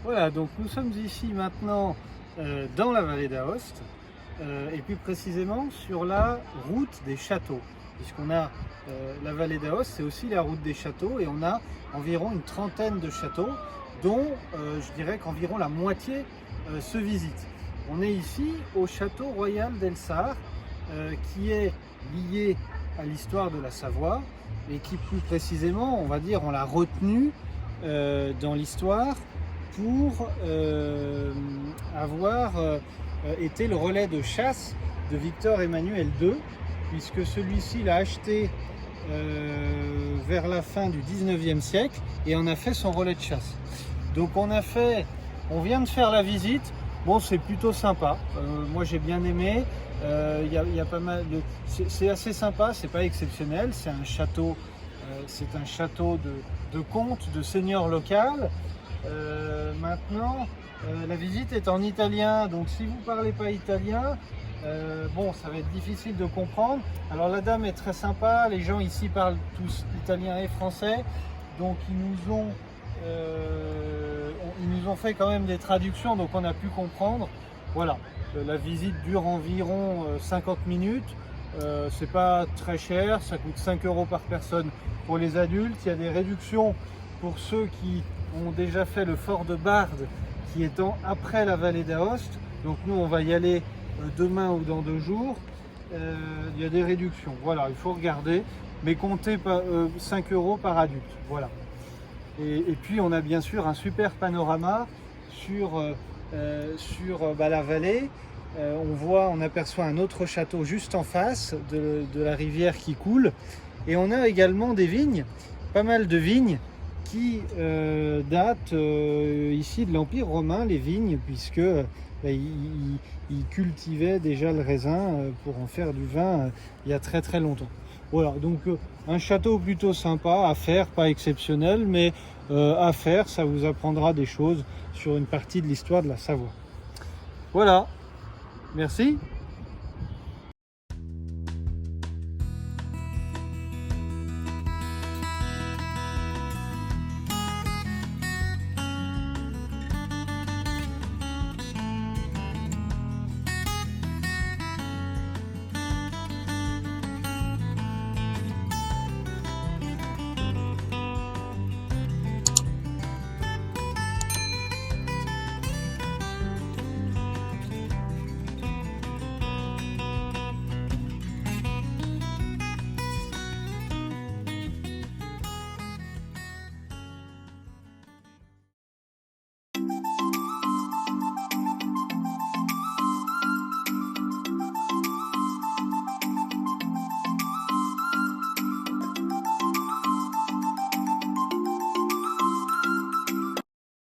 Voilà, donc nous sommes ici maintenant dans la vallée d'Aoste, et plus précisément sur la route des châteaux, puisqu'on a la vallée d'Aoste, c'est aussi la route des châteaux, et on a environ une trentaine de châteaux, dont je dirais qu'environ la moitié se visite. On est ici au château royal d'Elsart, qui est lié à l'histoire de la Savoie, et qui plus précisément, on va dire, on l'a retenu dans l'histoire pour avoir été le relais de chasse de Victor Emmanuel II, puisque celui-ci l'a acheté vers la fin du 19e siècle et en a fait son relais de chasse. Donc on vient de faire la visite. Bon, c'est plutôt sympa. Moi j'ai bien aimé. Y a pas mal de. C'est assez sympa. C'est pas exceptionnel. C'est un château. C'est un château de comte, de seigneur local. Maintenant, la visite est en italien, donc si vous ne parlez pas italien, bon, ça va être difficile de comprendre. Alors la dame est très sympa, les gens ici parlent tous italien et français, donc ils nous ont fait quand même des traductions, donc on a pu comprendre. Voilà, la visite dure environ 50 minutes. C'est pas très cher, ça coûte 5 € par personne pour les adultes. Il y a des réductions pour ceux qui ont déjà fait le fort de Barde, qui est après la vallée d'Aoste. Donc nous on va y aller demain ou dans 2 jours. Il y a des réductions, voilà, il faut regarder, mais comptez 5 € par adulte, voilà. Et puis on a bien sûr un super panorama sur la vallée. On aperçoit un autre château juste en face de la rivière qui coule, et on a également des vignes, pas mal de vignes qui datent ici de l'Empire romain, les vignes, puisque ils cultivaient déjà le raisin pour en faire du vin il y a très très longtemps. Voilà, donc un château plutôt sympa à faire, pas exceptionnel, mais à faire, ça vous apprendra des choses sur une partie de l'histoire de la Savoie. Voilà, merci.